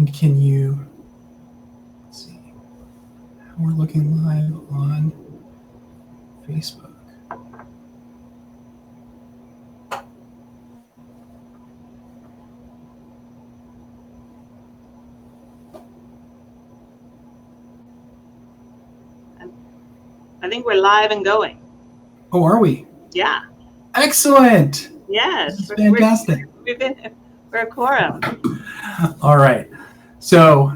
And can you, let's see, we're looking live on Facebook. I think we're live and going. Oh, are we? Yeah. Excellent. Yes. This is fantastic. We're a quorum. All right. So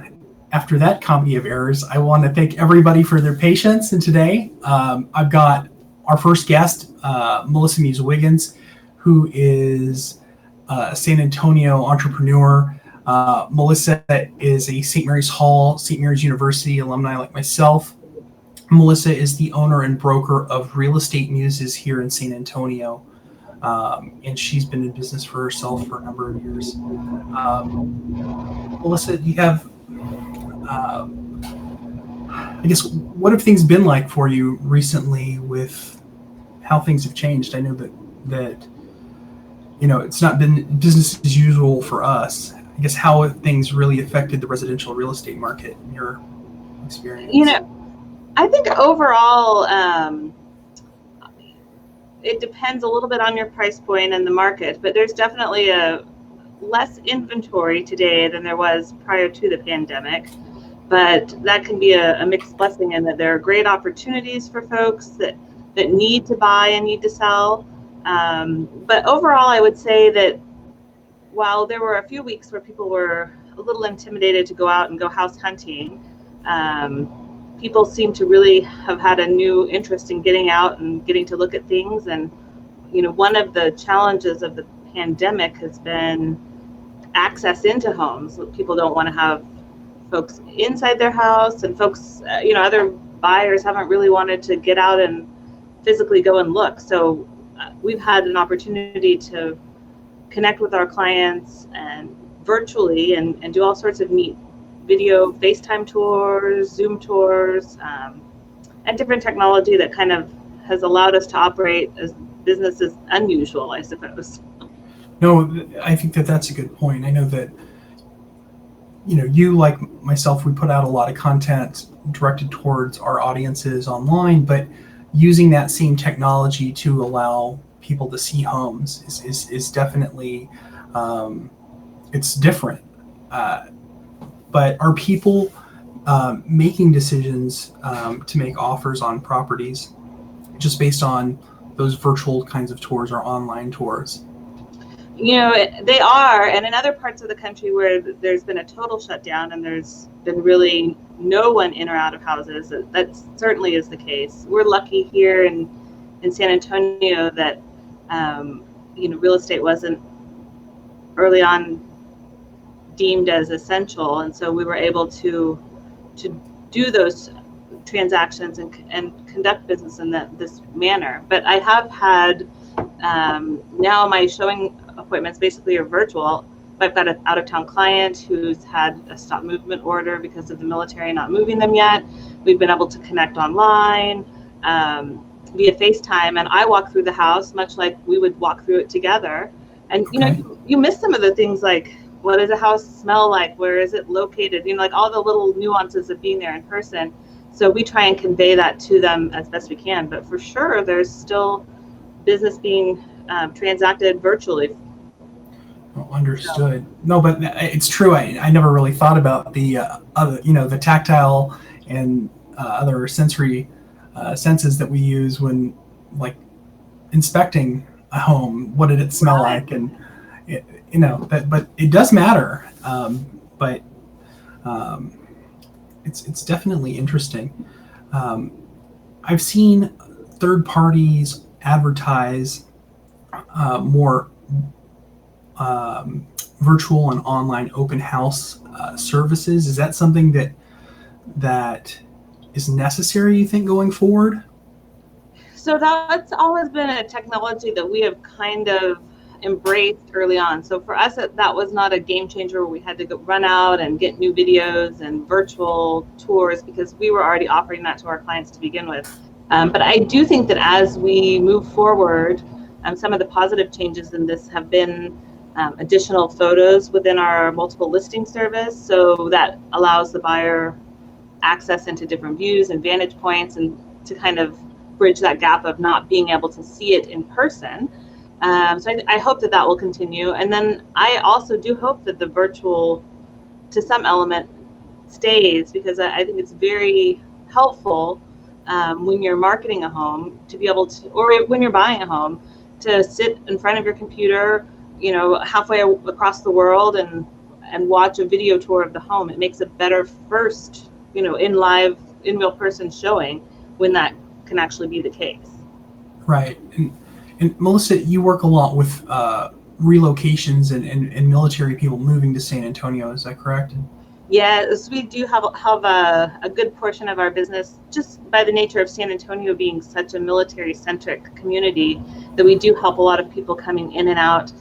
after that comedy of errors, I want to thank everybody for their patience. And today I've got our first guest, Melissa Muse Wiggans, who is a San Antonio entrepreneur. Melissa is a St. Mary's Hall, St. Mary's University alumni like myself. Melissa is the owner and broker of Real Estate Muses here in San Antonio. And she's been in business for herself for a number of years. Melissa, do you have, I guess, what have things been like for you recently with how things have changed? I know that it's not been business as usual for us. I guess how have things really affected the residential real estate market in your experience? I think overall, it depends a little bit on your price point and the market, but there's definitely a less inventory today than there was prior to the pandemic. But that can be a mixed blessing in that there are great opportunities for folks that need to buy and need to sell. But overall, I would say that while there were a few weeks where people were a little intimidated to go out and go house hunting, people seem to really have had a new interest in getting out and getting to look at things. And, one of the challenges of the pandemic has been access into homes. People don't want to have folks inside their house, and folks, other buyers haven't really wanted to get out and physically go and look. So we've had an opportunity to connect with our clients and virtually and do all sorts of neat video FaceTime tours, Zoom tours, and different technology that kind of has allowed us to operate as business as unusual, I suppose. No, I think that's a good point. I know that, you like myself, we put out a lot of content directed towards our audiences online, but using that same technology to allow people to see homes is definitely, it's different. But are people making decisions to make offers on properties just based on those virtual kinds of tours or online tours? They are, and in other parts of the country where there's been a total shutdown and there's been really no one in or out of houses, that certainly is the case. We're lucky here in San Antonio that real estate wasn't early on deemed as essential, and so we were able to do those transactions and conduct business in this manner. But I have had now my showing appointments basically are virtual. I've got an out-of-town client who's had a stop movement order because of the military not moving them yet. We've been able to connect online via FaceTime, and I walk through the house much like we would walk through it together. And you miss some of the things like, what does a house smell like? Where is it located? Like all the little nuances of being there in person. So we try and convey that to them as best we can. But for sure, there's still business being transacted virtually. Understood. No, but it's true. I never really thought about the other, the tactile and other sensory senses that we use when, like, inspecting a home. What did it smell like? And but it does matter. But it's definitely interesting. I've seen third parties advertise more virtual and online open house services. Is that something that is necessary, you think, going forward? So that's always been a technology that we have kind of embraced early on. So for us, that was not a game changer where we had to go run out and get new videos and virtual tours, because we were already offering that to our clients to begin with. But I do think that as we move forward, some of the positive changes in this have been additional photos within our multiple listing service. So that allows the buyer access into different views and vantage points, and to kind of bridge that gap of not being able to see it in person. So I hope that will continue. And then I also do hope that the virtual, to some element, stays, because I think it's very helpful when you're marketing a home to be able to, or when you're buying a home, to sit in front of your computer, halfway across the world and watch a video tour of the home. It makes a better first, in real person showing, when that can actually be the case. Right. And Melissa, you work a lot with relocations and military people moving to San Antonio. Is that correct? Yes, we do have a good portion of our business, just by the nature of San Antonio being such a military-centric community, that we do help a lot of people coming in and out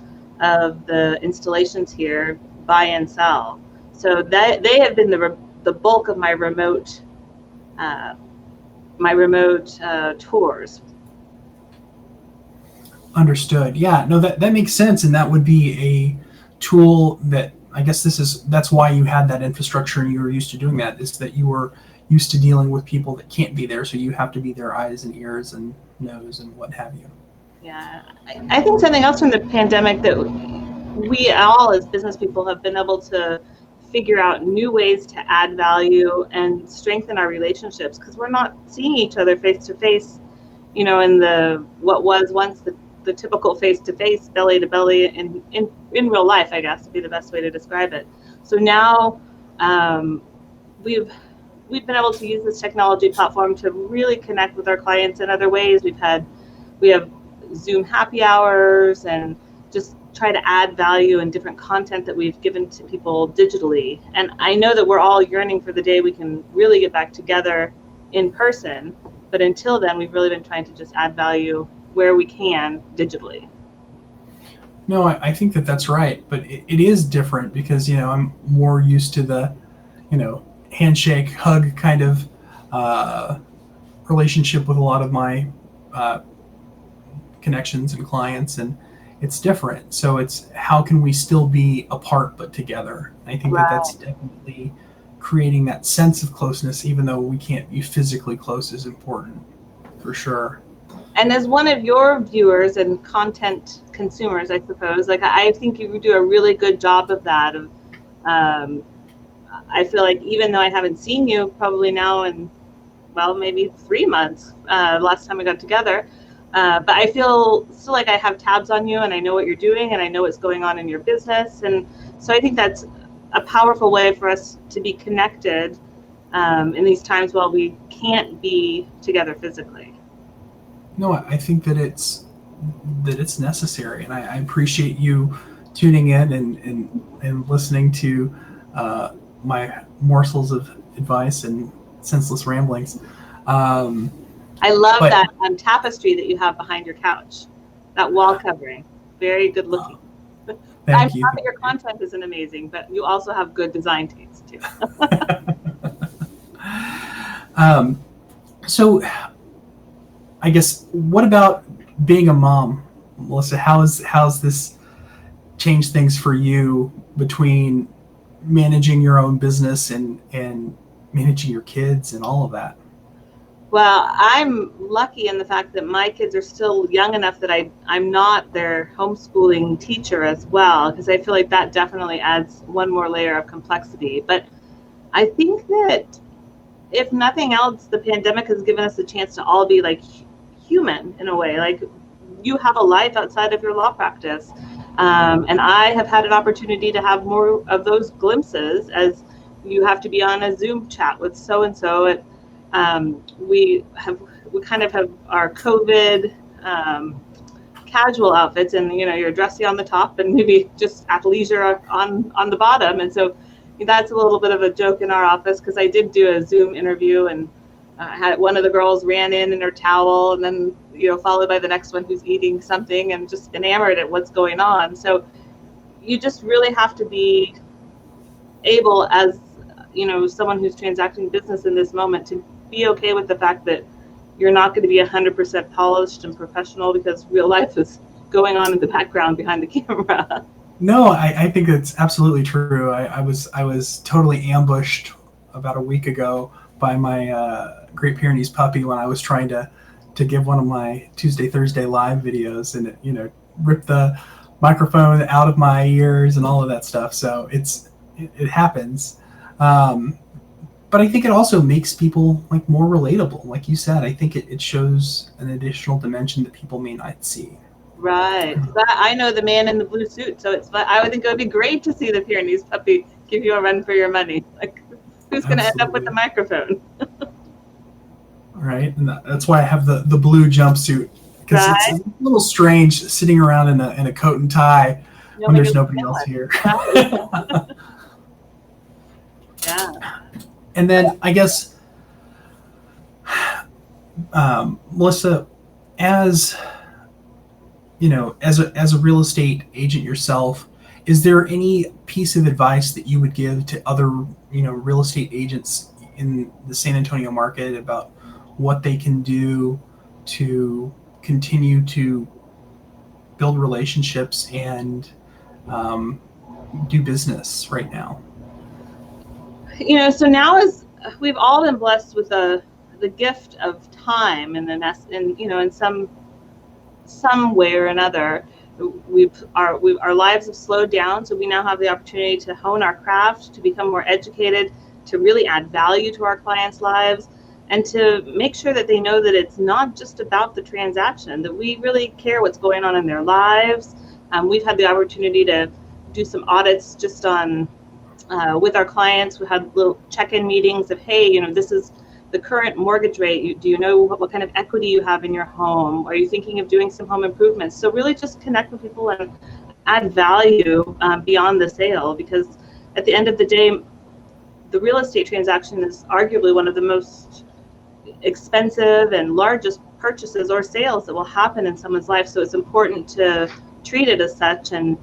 of the installations here buy and sell. So that they have been the bulk of my remote tours. Understood. Yeah, no, that makes sense, and that would be a tool that, I guess that's why you had that infrastructure and you were used to doing that, is that you were used to dealing with people that can't be there, so you have to be their eyes and ears and nose and what have you. Yeah, I think something else from the pandemic that we all as business people have been able to figure out new ways to add value and strengthen our relationships, because we're not seeing each other face to face, in what was once the typical face-to-face, belly-to-belly in real life, I guess would be the best way to describe it. So now we've been able to use this technology platform to really connect with our clients in other ways. We have Zoom happy hours, and just try to add value and different content that we've given to people digitally. And I know that we're all yearning for the day we can really get back together in person, but until then, we've really been trying to just add value where we can digitally. No, I think that's right, but it is different because, I'm more used to the, handshake, hug kind of relationship with a lot of my connections and clients, and it's different. So it's, how can we still be apart but together? I think that's definitely creating that sense of closeness, even though we can't be physically close, is important, for sure. And as one of your viewers and content consumers, I suppose, I think you do a really good job of that. I feel like even though I haven't seen you probably now in, maybe 3 months, last time we got together, but I feel still like I have tabs on you, and I know what you're doing, and I know what's going on in your business. And so I think that's a powerful way for us to be connected in these times while we can't be together physically. No, I think that it's necessary, and I appreciate you tuning in and listening to my morsels of advice and senseless ramblings. I love that tapestry that you have behind your couch, that wall covering. Very good looking. Thank you. I'm sure that your content isn't amazing, but you also have good design taste too. So I guess, what about being a mom, Melissa? How's this changed things for you between managing your own business and managing your kids and all of that? Well, I'm lucky in the fact that my kids are still young enough that I'm not their homeschooling teacher as well, because I feel like that definitely adds one more layer of complexity. But I think that if nothing else, the pandemic has given us a chance to all be human in a way. You have a life outside of your law practice. And I have had an opportunity to have more of those glimpses, as you have to be on a Zoom chat with so-and-so. We kind of have our COVID casual outfits, and you're dressy on the top and maybe just athleisure on the bottom. And so that's a little bit of a joke in our office, because I did do a Zoom interview, and had one of the girls ran in her towel, and then followed by the next one who's eating something, and just enamored at what's going on. So you just really have to be able, as someone who's transacting business in this moment, to be okay with the fact that you're not going to be 100% polished and professional, because real life is going on in the background behind the camera. No, I think it's absolutely true. I was totally ambushed about a week ago by my Great Pyrenees puppy when I was trying to give one of my Tuesday Thursday live videos, and it, ripped the microphone out of my ears and all of that stuff. So it happens. Um, but I think it also makes people like more relatable. Like you said, I think it shows an additional dimension that people may not see. Right. 'Cause I know the man in the blue suit, so I would think it would be great to see the Pyrenees puppy give you a run for your money. Like, who's going to end up with the Absolutely. microphone? Right? And that's why I have the blue jumpsuit, because it's Right? a little strange sitting around in a coat and tie when Nobody there's was nobody else jealous. here. Right. Yeah. And then I guess, Melissa, as as a real estate agent yourself, is there any piece of advice that you would give to other real estate agents in the San Antonio market about what they can do to continue to build relationships and um, do business right now? So now is we've all been blessed with the gift of time, and in some way or another, our lives have slowed down, so we now have the opportunity to hone our craft, to become more educated, to really add value to our clients' lives, and to make sure that they know that it's not just about the transaction, that we really care what's going on in their lives. We've had the opportunity to do some audits just on with our clients. We had little check-in meetings of, hey, this is the current mortgage rate. Do you know what kind of equity you have in your home? Are you thinking of doing some home improvements? So really just connect with people and add value beyond the sale, because at the end of the day, the real estate transaction is arguably one of the most expensive and largest purchases or sales that will happen in someone's life. So it's important to treat it as such, and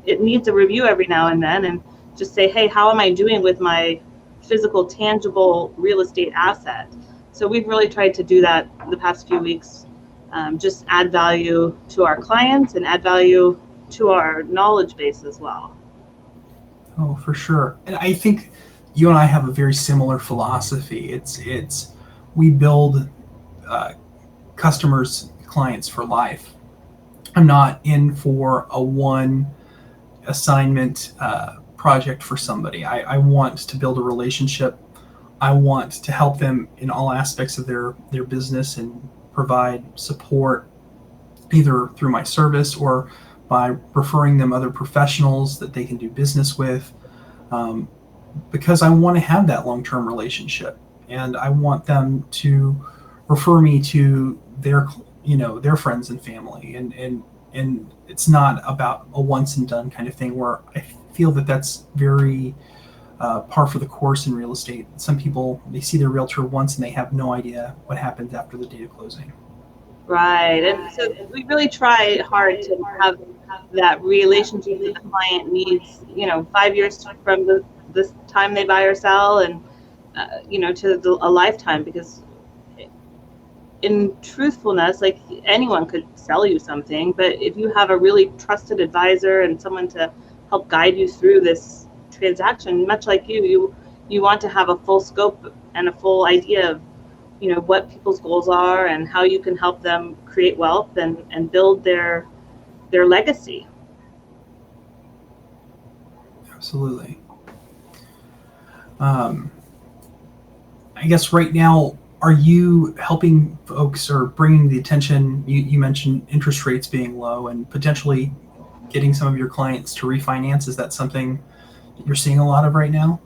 it needs a review every now and then, and just say, hey, how am I doing with my physical, tangible real estate asset? So we've really tried to do that the past few weeks, just add value to our clients and add value to our knowledge base as well. Oh, for sure. And I think you and I have a very similar philosophy. It's we build uh, customers, clients for life. I'm not in for a one assignment project for somebody. I want to build a relationship. I want to help them in all aspects of their business and provide support either through my service or by referring them other professionals that they can do business with, um, because I want to have that long term relationship, and I want them to refer me to their friends and family, and it's not about a once and done kind of thing where I feel that that's very par for the course in real estate. Some people, they see their realtor once and they have no idea what happens after the date of closing. Right. And so we really try hard to have that relationship that the client needs, 5 years from this time they buy or sell, and, to a lifetime, because in truthfulness, like, anyone could sell you something, but if you have a really trusted advisor and someone to help guide you through this transaction, much like you want to have a full scope and a full idea of what people's goals are and how you can help them create wealth and build their legacy. Absolutely. Um, I guess right now, are you helping folks or bringing the attention? You mentioned interest rates being low and potentially getting some of your clients to refinance. Is that something that you're seeing a lot of right now?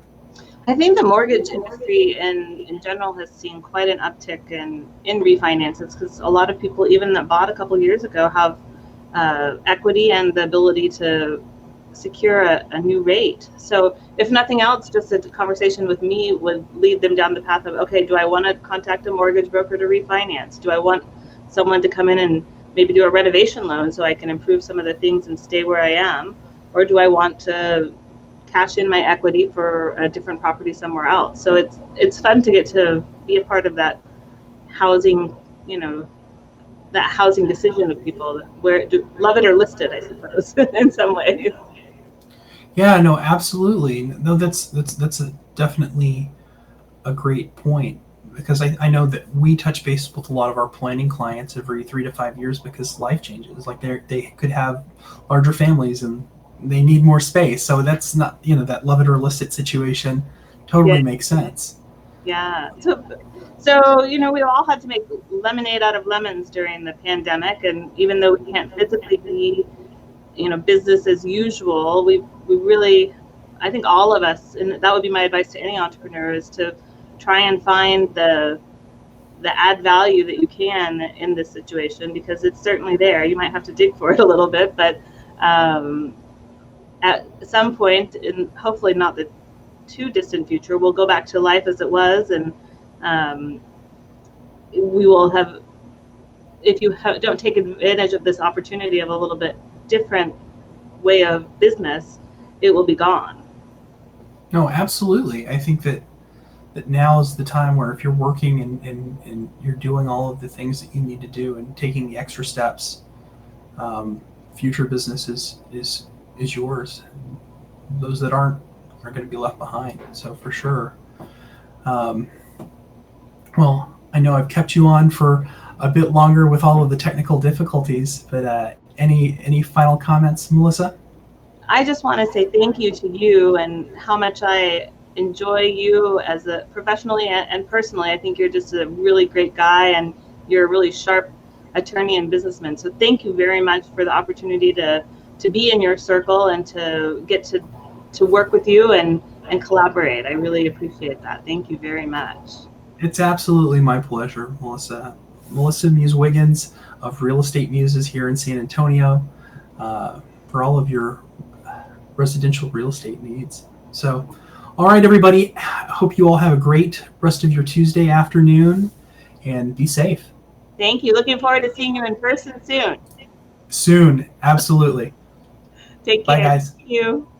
I think the mortgage industry in general has seen quite an uptick in refinances, because a lot of people, even that bought a couple years ago, have equity and the ability to secure a new rate. So if nothing else, just a conversation with me would lead them down the path of, okay, do I want to contact a mortgage broker to refinance? Do I want someone to come in and maybe do a renovation loan so I can improve some of the things and stay where I am? Or do I want to cash in my equity for a different property somewhere else? So it's fun to get to be a part of that housing, you know, that housing decision of people, where love it or list it, I suppose, in some ways. Yeah, no, absolutely. No, that's definitely a great point, because I know that we touch base with a lot of our planning clients every 3 to 5 years because life changes. Like they could have larger families and they need more space. So that's not, that love it or list it situation Yeah. totally makes sense. Yeah. So we all had to make lemonade out of lemons during the pandemic, and even though we can't physically be, business as usual, we really, I think all of us, and that would be my advice to any entrepreneur, is to try and find the add value that you can in this situation, because it's certainly there. You might have to dig for it a little bit, but at some point, and hopefully not the too distant future, we'll go back to life as it was, and we will have, if you don't take advantage of this opportunity of a little bit different way of business, it will be gone. No, absolutely. I think that now is the time where, if you're working and you're doing all of the things that you need to do and taking the extra steps, future business is yours. Those that aren't are going to be left behind. So for sure. Well, I know I've kept you on for a bit longer with all of the technical difficulties, but any final comments, Melissa? I just want to say thank you to you, and how much I enjoy you as a professionally and personally. I think you're just a really great guy, and you're a really sharp attorney and businessman. So thank you very much for the opportunity to be in your circle and to get to work with you and collaborate. I really appreciate that. Thank you very much. It's absolutely my pleasure, Melissa. Melissa Muse Wiggans of Real Estate Muses here in San Antonio, for all of your residential real estate needs. So, all right, everybody. I hope you all have a great rest of your Tuesday afternoon, and be safe. Thank you. Looking forward to seeing you in person soon. Soon, absolutely. Take care. Bye, guys. Thank you.